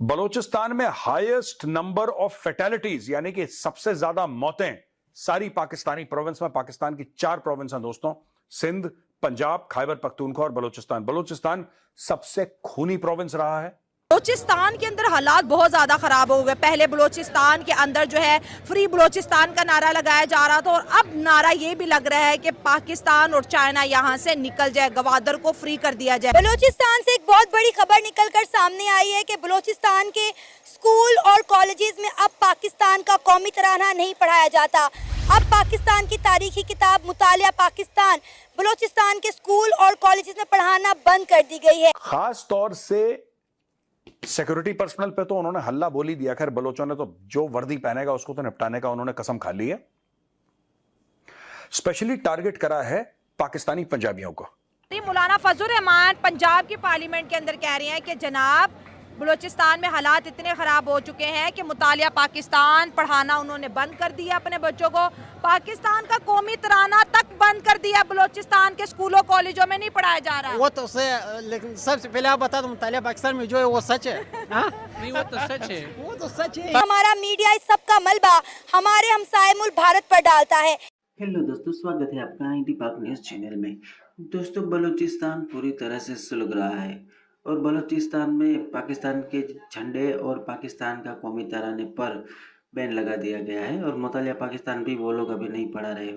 बलूचिस्तान में highest number of फैटेलिटीज यानी कि सबसे ज्यादा मौतें सारी पाकिस्तानी प्रोविंस में। पाकिस्तान की 4 प्रोविंस हैं दोस्तों, सिंध, पंजाब, खैबर पख्तूनख्वा और बलूचिस्तान। बलूचिस्तान सबसे खूनी प्रोविंस रहा है। बलूचिस्तान के अंदर हालात बहुत ज्यादा खराब हो गए। पहले बलूचिस्तान के अंदर जो है फ्री बलूचिस्तान का नारा लगाया जा रहा था और अब नारा ये भी लग रहा है कि पाकिस्तान और चाइना यहाँ से निकल जाए, गवादर को फ्री कर दिया जाए। बलूचिस्तान से एक बहुत बड़ी खबर निकलकर सामने आई है कि बलूचिस्तान के स्कूल और कॉलेजेस में अब पाकिस्तान का कौमी तराना नहीं पढ़ाया जाता। अब पाकिस्तान की तारीखी किताब मुतालिया पाकिस्तान बलूचिस्तान के स्कूल और कॉलेजेस में पढ़ाना बंद कर दी गई है। खास तौर से सिक्योरिटी पर्सनल पे तो उन्होंने हल्ला बोली दिया। खैर बलोचों ने तो जो वर्दी पहनेगा उसको तो निपटाने का उन्होंने कसम खा ली है। स्पेशली टारगेट करा है पाकिस्तानी पंजाबियों को। मौलाना फजल रहमान पंजाब की पार्लियामेंट के अंदर कह रहे हैं कि जनाब बलूचिस्तान में हालात इतने ख़राब हो चुके हैं कि मुतालिया पाकिस्तान पढ़ाना उन्होंने बंद कर दिया अपने बच्चों को। पाकिस्तान का कौमी तराना तक बंद कर दिया, बलूचिस्तान के स्कूलों कॉलेजों में नहीं पढ़ाया जा रहा। वो तो लेकिन सबसे पहले आप बता दो मुतालिया पाकिस्तान में जो है वो सच है। नहीं वो तो सच है, वो तो सच है। हमारा मीडिया इस सब का मलबा हमारे हमसाये मुल्क भारत पर डालता है। हेलो दोस्तों, स्वागत है आपका इंडी पाक न्यूज़ चैनल में। दोस्तों, बलूचिस्तान पूरी तरह से सुलग रहा है और बलूचिस्तान में पाकिस्तान के झंडे और पाकिस्तान का कौमी तराने पर बैन लगा दिया गया है और मुतालिया पाकिस्तान भी वो लोग अभी नहीं पढ़ा रहे।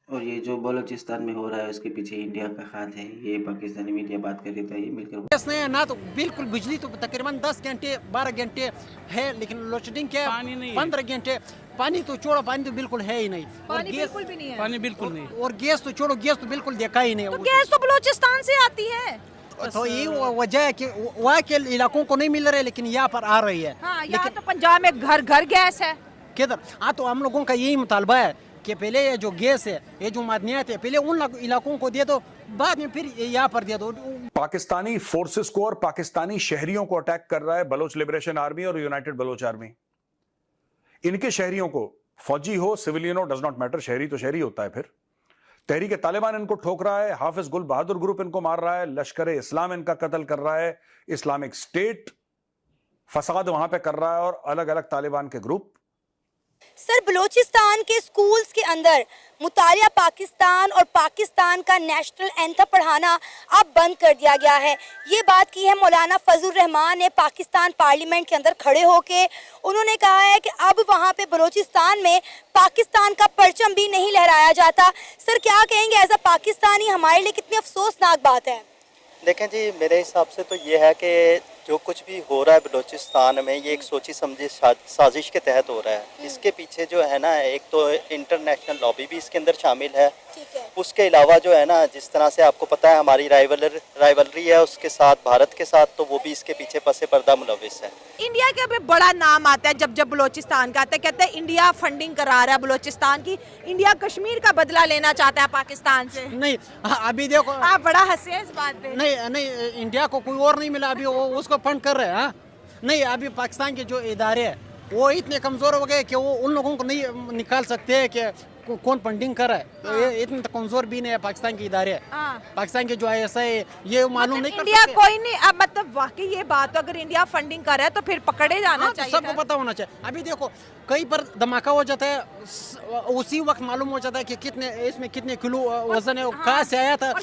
और ये जो बलूचिस्तान में हो रहा है उसके पीछे इंडिया का हाथ है, ये पाकिस्तानी मीडिया बात कर रही था। ये मिलकर ना तो बिल्कुल बिजली तो तकरीबन 10 घंटे 12 घंटे है, लेकिन लोडशेडिंग क्या 15 घंटे। पानी तो छोड़ो, पानी तो बिल्कुल है ही नहीं। पानी बिल्कुल भी नहीं है। पानी बिल्कुल नहीं। और गैस तो छोड़ो, गैस तो बिल्कुल देखा ही नहीं। तो गैस तो बलूचिस्तान से आती है। तो ये वजह है कि वहाँ के इलाकों को नहीं मिल रहे, लेकिन यहाँ पर आ रही है। हाँ, यहाँ तो पंजाब में घर घर गैस है। किधर? हाँ, तो हम लोगों का यही मुतालबा है कि पहले ये जो गैस है, ये जो मादनियात है, पहले उन इलाकों को दे दो, बाद में फिर यहाँ पर दे दो। पाकिस्तानी फोर्सेस को और पाकिस्तानी शहरियों को अटैक कर रहा है बलोच लिबरेशन आर्मी और यूनाइटेड बलोच आर्मी। इनके शहरियों को, फौजी हो सिविलियन हो, डज नॉट मैटर, शहरी तो शहरी होता है। फिर तहरीक तालिबान इनको ठोक रहा है, हाफिज गुल बहादुर ग्रुप इनको मार रहा है, लश्कर इस्लाम इनका कत्ल कर रहा है, इस्लामिक स्टेट फसाद वहां पे कर रहा है और अलग अलग तालिबान के ग्रुप। सर, बलूचिस्तान के स्कूल्स के अंदर मुतालिया पाकिस्तान और पाकिस्तान का नेशनल एंथम पढ़ाना अब बंद कर दिया गया है। ये बात की है मौलाना फजल रहमान ने पाकिस्तान पार्लियामेंट के अंदर खड़े होके। उन्होंने कहा है कि अब वहाँ पे बलूचिस्तान में पाकिस्तान का परचम भी नहीं लहराया जाता। सर, क्या कहेंगे एज अ पाकिस्तानी, हमारे लिए कितनी अफसोसनाक बात है? देखें जी, मेरे हिसाब से तो ये है कि जो कुछ भी हो रहा है बलूचिस्तान में, ये एक सोची समझी साजिश के तहत हो रहा है। इसके पीछे जो है ना, एक तो इंटरनेशनल लॉबी भी इसके अंदर शामिल है। उसके अलावा जो है ना, जिस तरह से आपको पता है हमारी राइवलरी है उसके साथ, भारत के साथ, तो वो भी इसके पीछे पसे पर्दा मुलविस है। इंडिया का भी बड़ा नाम आता है जब बलूचिस्तान का आता है, कहते हैं इंडिया फंडिंग करा रहा है बलूचिस्तान की, इंडिया कश्मीर का बदला लेना चाहता है पाकिस्तान से। नहीं, अभी देखो आप बड़ा हंसे इस बात पे। नहीं, इंडिया को कोई और नहीं मिला, अभी वो उसको फंड कर रहे हैं। नहीं, अभी पाकिस्तान के जो इदारे हैं वो इतने कमजोर हो गए कि वो उन लोगों को नहीं निकाल सकते कि कौन फंडिंग कर रहा है। तो ये इतने कमजोर भी नहीं है पाकिस्तान के इदारे। पाकिस्तान के जो ISI ये मालूम नहीं कर सकते। इंडिया कोई नहीं, अब मतलब वाकई ये बात, अगर इंडिया फंडिंग कर रहा है तो फिर पकड़े जाना चाहिए। तो सबको पता होना चाहिए। अभी देखो कहीं पर धमाका हो जाता है, उसी वक्त मालूम हो जाता है कि इसमें कितने किलो वजन है, कहाँ से आया था और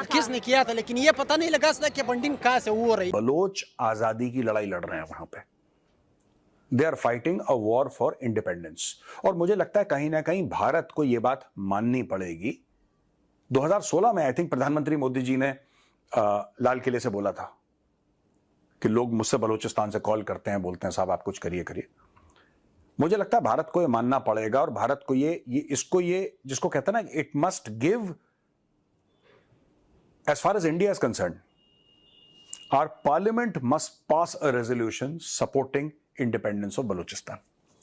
किसने किया था, लेकिन ये पता नहीं लगा सकता कि फंडिंग कहाँ से हो रही। बलोच आजादी की लड़ाई लड़ रहे हैं वहां पे। They are fighting a war for independence. और मुझे लगता है कहीं ना कहीं भारत को यह बात माननी पड़ेगी। 2016 में आई थिंक प्रधानमंत्री मोदी जी ने लाल किले से बोला था कि लोग मुझसे बलूचिस्तान से कॉल करते हैं, बोलते हैं साहब आप कुछ करिए। मुझे लगता है भारत को यह मानना पड़ेगा और भारत को ये जिसको कहते हैं ना, it must give, as far as India is concern, our parliament must pass a resolution supporting independence of Balochistan.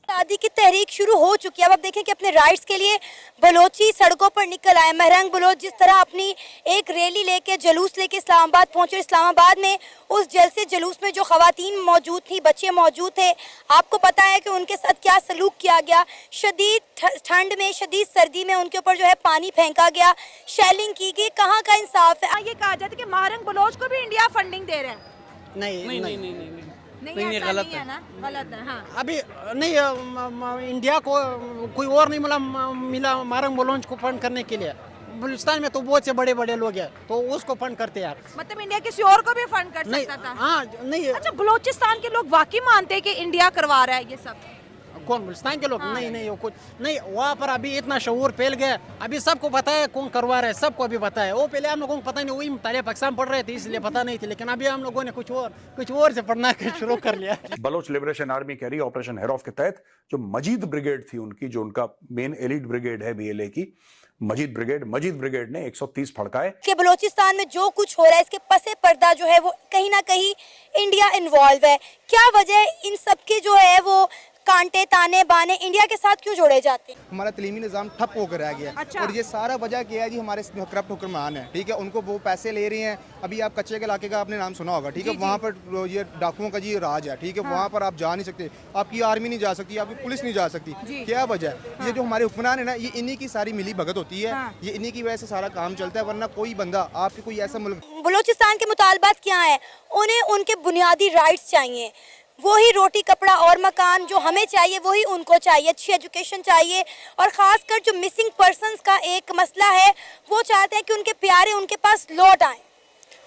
आज़ादी की तहरीक शुरू हो चुकी है। अब आप देखें कि अपने राइट्स के लिए बलोची सड़कों पर निकल आए। महरंग बलोच जिस तरह अपनी एक रैली लेके, जुलूस लेके इस्लामाबाद पहुंचे। इस्लामाबाद में उस जलसे जुलूस में जो खवातीन मौजूद थी, बच्चे मौजूद थे, आपको पता है कि उनके साथ क्या सलूक किया गया। शदीद ठंड में, शदीद सर्दी में उनके ऊपर जो है पानी फेंका गया, शेलिंग की गई। कहाँ का इंसाफ है? ये कहा जाता है कि महरंग बलोच को भी इंडिया फंडिंग दे रहा है। नहीं, नहीं नहीं, ऐसा गलत नहीं है है। ना, गलत है। हाँ अभी नहीं इंडिया को कोई और नहीं मिला मारंग बलोच को फंड करने के लिए। बलूचिस्तान में तो बहुत से बड़े बड़े लोग हैं तो उसको फंड करते हैं यार। मतलब इंडिया किसी और को भी फंड कर नहीं सकता था। हाँ नहीं अच्छा, बलूचिस्तान के लोग वाकई मानते हैं कि इंडिया करवा रहा है ये सब? कौन बलूचिस्तान के लोग? हाँ। नहीं वो कुछ नहीं, वहाँ पर अभी इतना शऊर फैल गया, अभी सबको पता है कौन करवा रहा है, सबको अभी पता है। वो पहले हम लोगों को पता नहीं, वही मुतालिया पाकिस्तान पढ़ रहे थे इसलिए पता नहीं थी, लेकिन अभी हम लोगों ने कुछ और से पढ़ना शुरू कर लिया। बलोच लिबरेशन आर्मी कह रही है ऑपरेशन हेरॉफ के तहत जो मजीद ब्रिगेड थी उनकी, जो उनका मेन एलिट ब्रिगेड है बीएलए की, मजीद ब्रिगेड ने 130 फड़काए। कि बलूचिस्तान में जो कुछ हो रहा है इसके पसे पर्दा जो है वो कहीं ना कहीं इंडिया इन्वॉल्व है। क्या वजह इन सब के जो है वो कांटे ताने बाने इंडिया के साथ क्यों जोड़े जाते हैं? हमारा तलीमी निज़ाम ठप होकर रह गया है। अच्छा। और ये सारा वजह क्या है जी, हमारे करप्ट हुक्मरान है, ठीक है, उनको वो पैसे ले रहे हैं। अभी आप कच्चे के इलाके का आपने नाम सुना होगा, ठीक है, वहाँ पर ये डाकुओं का जी राज है, ठीक है, वहाँ पर आप जा नहीं सकते, आपकी आर्मी नहीं जा सकती, आपकी पुलिस नहीं जा सकती। क्या वजह है? ये जो हमारे हुक्मरान है ना, ये इन्हीं की सारी मिली भगत होती है, ये इन्हीं की वजह से सारा काम चलता है, वरना कोई बंदा आपके कोई ऐसा मुल्क बलूचिस्तान के मुतालबात क्या है? उन्हें उनके बुनियादी राइट्स चाहिए, वही रोटी कपड़ा और मकान जो हमें चाहिए वही उनको चाहिए, अच्छी एजुकेशन चाहिए। और ख़ासकर जो मिसिंग पर्सन्स का एक मसला है वो चाहते हैं कि उनके प्यारे उनके पास लौट आए।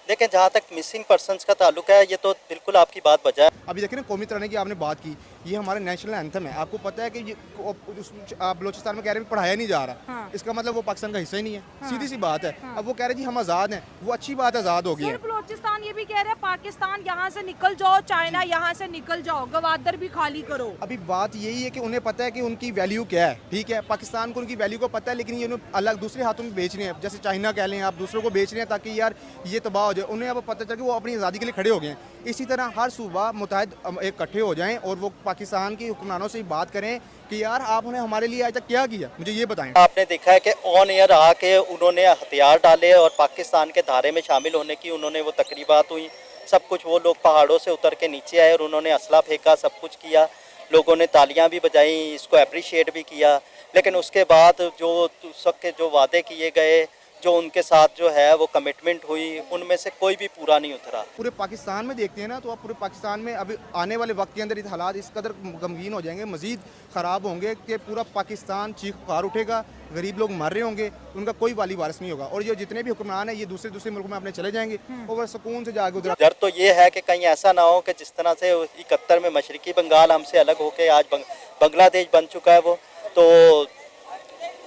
देखें, जहाँ तक मिसिंग पर्सनस का ताल्लुक है, ये तो बिल्कुल आपकी बात बजा है। अभी देखिए ना, कौमी तराने की आपने बात की, ये हमारा नेशनल एंथम है। आपको पता है कि ये बलूचिस्तान में कह रहे हैं पढ़ाया नहीं जा रहा। इसका मतलब वो पाकिस्तान का हिस्सा ही नहीं है। सीधी सी बात है। अब वो कह रहे हैं जी हम आज़ाद हैं, वो अच्छी बात है, आज़ाद हो गई है। सिर्फ बलूचिस्तान ये भी कह रहे हैं पाकिस्तान यहाँ से निकल जाओ, चाइना यहाँ से निकल जाओ, गवादर भी खाली करो। अभी बात यही है कि उन्हें पता है कि उनकी वैल्यू क्या है, ठीक है, पाकिस्तान को उनकी वैल्यू को पता है, लेकिन ये उन्हें अलग दूसरे हाथों में बेच रहे हैं। जैसे चाइना कह लें, आप दूसरों को बेच रहे हैं ताकि यार ये तबाह हो जाए। उन्हें अब पता चल कि वो अपनी आज़ादी के लिए खड़े हो गए हैं। इसी तरह हर सूबा मुतहद इकट्ठे हो जाएं और वो पाकिस्तान के हुक्मरानों से बात करें कि यार आपने हमारे लिए आज तक क्या किया, मुझे ये बताएं। आपने देखा है कि ऑन एयर आके उन्होंने हथियार डाले और पाकिस्तान के धारे में शामिल होने की उन्होंने वो तकरीबात हुई, सब कुछ। वो लोग पहाड़ों से उतर के नीचे आए और उन्होंने असला फेंका, सब कुछ किया, लोगों ने तालियां भी बजाई, इसको अप्रिशिएट भी किया। लेकिन उसके बाद जो उस वक्त के जो वादे किए गए, जो उनके साथ जो है वो कमिटमेंट हुई, उनमें से कोई भी पूरा नहीं उतरा। पूरे पाकिस्तान में देखते हैं ना, तो आप पूरे पाकिस्तान में अभी आने वाले वक्त के अंदर हालात इस कदर गमगीन हो जाएंगे, मजीद ख़राब होंगे कि पूरा पाकिस्तान चीख पुकार उठेगा, गरीब लोग मर रहे होंगे, उनका कोई वाली वारिस नहीं होगा। और ये जितने भी हुक्मरान हैं ये दूसरे मुल्क में अपने चले जाएंगे और सुकून से जाके उधर। डर तो ये है कि कहीं ऐसा ना हो कि जिस तरह से 71 में मशरकी बंगाल हमसे अलग होकर आज बांग्लादेश बन चुका है वो, तो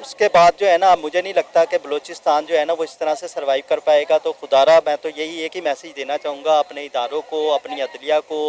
उसके बाद जो है ना, मुझे नहीं लगता कि बलूचिस्तान जो है ना वो इस तरह से सर्वाइव कर पाएगा। तो खुदारा मैं तो यही एक ही मैसेज देना चाहूँगा अपने इदारों को, अपनी अदलिया को,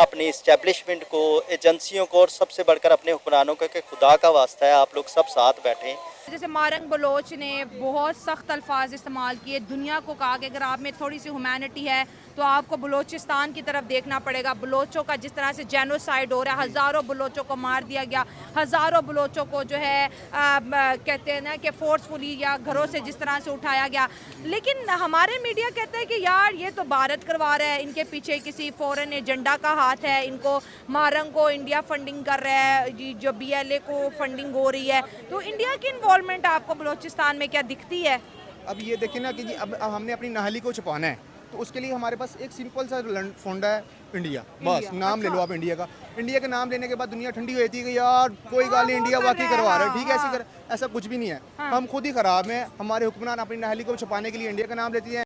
अपनी इस्टेब्लिशमेंट को, एजेंसियों को, और सबसे बढ़कर अपने हुक्मरानों को कि खुदा का वास्ता है आप लोग सब साथ बैठें। जैसे मारंग बलोच ने बहुत सख्त अल्फाज इस्तेमाल किए, दुनिया को कहा कि अगर आप में थोड़ी सी ह्यूमैनिटी है तो आपको बलूचिस्तान की तरफ देखना पड़ेगा। बलोचों का जिस तरह से जेनोसाइड हो रहा है, हज़ारों बलोचों को मार दिया गया, हज़ारों बलोचों को जो है कहते हैं ना कि फोर्सफुली या घरों से जिस तरह से उठाया गया। लेकिन हमारे मीडिया कहते हैं कि यार ये तो भारत करवा रहा है, इनके पीछे किसी फॉरेन एजेंडा का हाथ है, इनको मारंग को इंडिया फंडिंग कर रहा है, जो BLA को फंडिंग हो रही है। तो इंडिया की इन्वॉल्वमेंट आपको बलूचिस्तान में क्या दिखती है? अब ये देखिए ना कि जी अब हमने अपनी नाहली को छुपाना है, तो उसके लिए हमारे पास एक सिंपल सा फंडा है, इंडिया। बस नाम ले लो आप इंडिया का। इंडिया का नाम लेने के बाद दुनिया ठंडी हो जाती है कि यार कोई गाल नहीं, इंडिया वाकई करवा रहा है, ठीक है, ऐसी कर, ऐसा कुछ भी नहीं है। हम खुद ही खराब हैं। हमारे हुक्मरान अपनी नाहली को छुपाने के लिए इंडिया का नाम लेती हैं।